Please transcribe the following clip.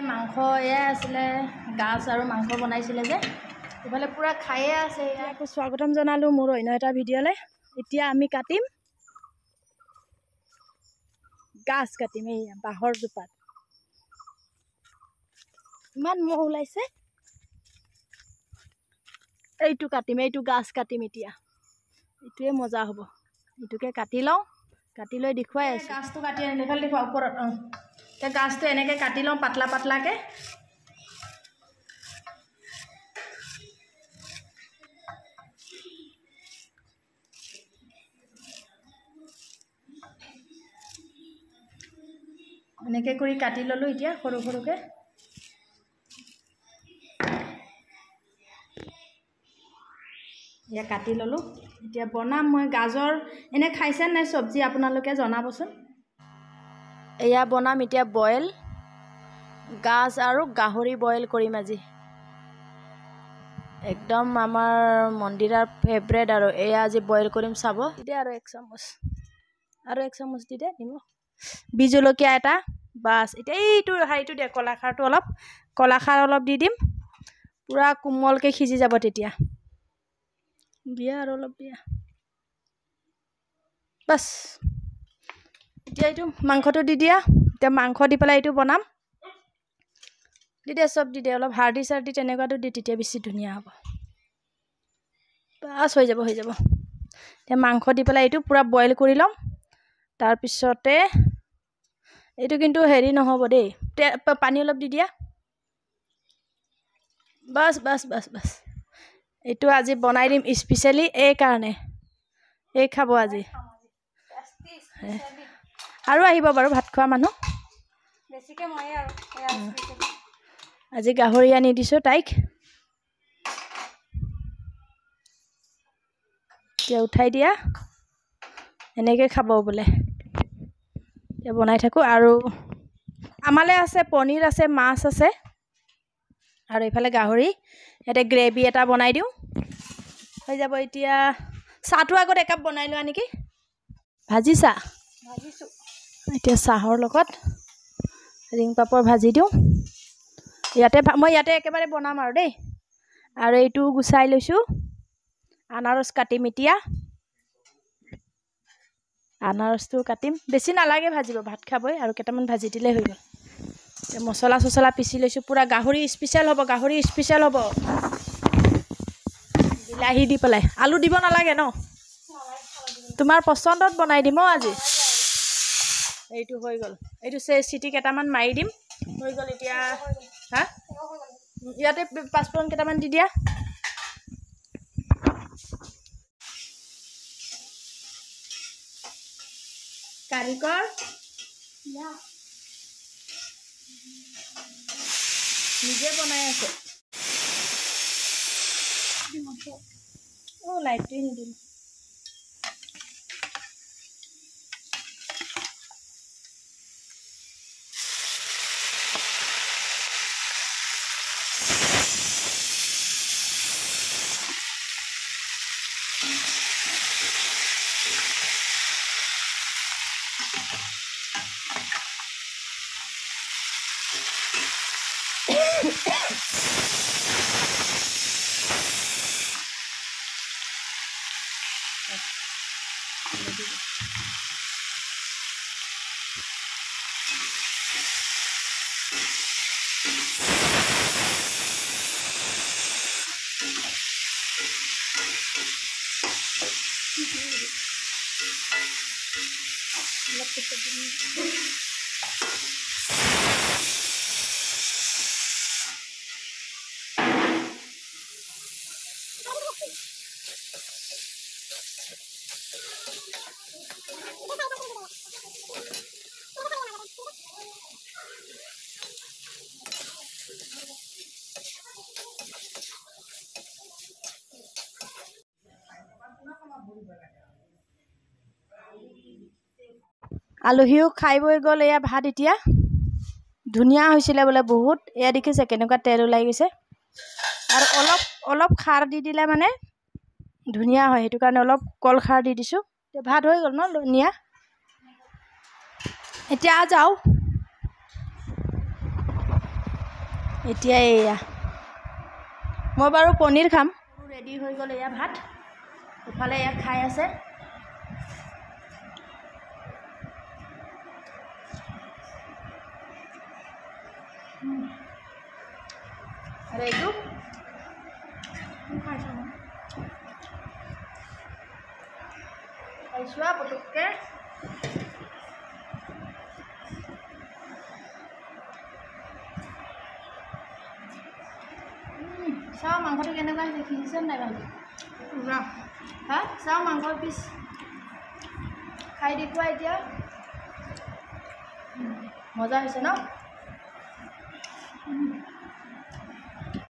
মাংস এয়া আছিলে গাছ আৰু মাংস বনাইছিলে যে ইফালে পুৰা খায়ে আছে। আকৌ স্বাগতম জনালোঁ মোৰ অন্য এটা ভিডিঅ'লৈ। এতিয়া আমি কাটিম গাছ কাটিম এইয়া বাঁহৰ জোপাত। ইমান মহ ওলাইছে। এইটো কাটিম, এইটো গাছ কাটিম এতিয়া। এইটোৱে মজা হ'ব। এইটোকে কাটি লওঁ, কাটি লৈ দেখুৱাই আছোঁ। গাছটো কাটি আনিলে এইফালে দেখুৱা ওপৰত। এতিয়া গাছটো এনেকৈ কাটি লওঁ পাতলা পাতলাকৈ। এনেকৈ কৰি কাটি ল'লোঁ এতিয়া সৰু সৰুকৈ। এতিয়া কাটি ল'লোঁ। এতিয়া বনাম মই গাজৰ। এনে খাইছে নাই চব্জি আপোনালোকে জনাবচোন। এয়া বনাম এতিয়া বইল গাজ আৰু গাহৰি বইল কৰিম আজি। একদম আমাৰ মন্দিৰৰ ফেভৰেট আৰু এয়া আজি বইল কৰিম চাব। দে আৰু এক চামুচ দি দে নিমখ। বি জলকীয়া এটা বাছ। এতিয়া এইটো হেৰিটো দে কলাখাৰ অলপ দি দিম। পূৰা কোমলকৈ সিজি যাব তেতিয়া। দিয়া আৰু অলপ দিয়া বাছ। এতিয়া এইটো মাংসটো দি দিয়া। এতিয়া মাংস দি পেলাই এইটো বনাম। দি দে চব দি দে, অলপ হাৰ্ডি চাৰ্ডি তেনেকুৱাটো দি তেতিয়া বেছি ধুনীয়া হ'ব। বাছ হৈ যাব। এতিয়া মাংস দি পেলাই এইটো পূৰা বইল কৰি ল'ম। তাৰপিছতে এইটো কিন্তু হেৰি নহ'ব দেই, পানী অলপ দি দিয়া। বাছ। এইটো আজি বনাই দিম স্পেচিয়েলি এই কাৰণে। এই খাব আজি। আৰু আহিব বাৰু ভাত খোৱা মানুহ। বেছিকৈ ময়ে আৰু আজি গাহৰি আনি দিছোঁ তাইক। এতিয়া উঠাই দিয়া। এনেকৈ খাব বোলে। এতিয়া বনাই থাকোঁ। আৰু আমালৈ আছে পনীৰ আছে, মাছ আছে আৰু এইফালে গাহৰি। ইয়াতে গ্ৰেভি এটা বনাই দিওঁ, হৈ যাব। এতিয়া চাহটো আগত একাপ বনাই লোৱা নেকি। ভাজিছোঁ। এতিয়া চাহৰ লগত ৰিং পাপৰ ভাজি দিওঁ। মই ইয়াতে একেবাৰে বনাম আৰু দেই। আৰু এইটো গুচাই লৈছোঁ। আনাৰস কাটিম এতিয়া। আনাৰসটো কাটিম, বেছি নালাগে ভাজিব, ভাত খাবই আৰু কেইটামান ভাজি দিলেই হৈ গ'ল। এতিয়া মছলা চছলা পিচি লৈছোঁ। পূৰা গাহৰি স্পেচিয়েল হ'ব। বিলাহী দি পেলাই। আলু দিব নালাগে ন? তোমাৰ পচন্দত বনাই দিম আজি। এইটো হৈ গ'ল। এইটো চিটি কেইটামান মাৰি দিম, হৈ গ'ল এতিয়া। হা, ইয়াতে পাঁচফোৰণ কেইটামান দি দিয়া। কাৰিকৰ নিজে বনাই আছে। লাইটটোৱে নিদিলোঁ। আলহীও খাই বৈ গ'ল। এয়া ভাত এতিয়া ধুনীয়া হৈছিলে বোলে বহুত। এয়া দেখিছে কেনেকুৱা তেল ওলাই গৈছে। আৰু অলপ খাৰ দি দিলে মানে ধুনীয়া হয়, সেইটো কাৰণে অলপ কল খাৰ দি দিছোঁ। এতিয়া ভাত হৈ গ'ল ন ধুনীয়া। এতিয়া যাওঁ। এতিয়া এয়া মই বাৰু পনীৰ খাম ৰেডি হৈ গ'ল এয়া ভাত ইফালে এয়া খাই আছে আৰু এইটো খাইছোৱা পুতুককৈ চাওঁ মাংসটো কেনেকুৱা হৈছে সিজিছে নাই ভালকৈ হা চাওঁ মাংসৰ পিচ খাই দেখুৱা এতিয়া মজা হৈছে ন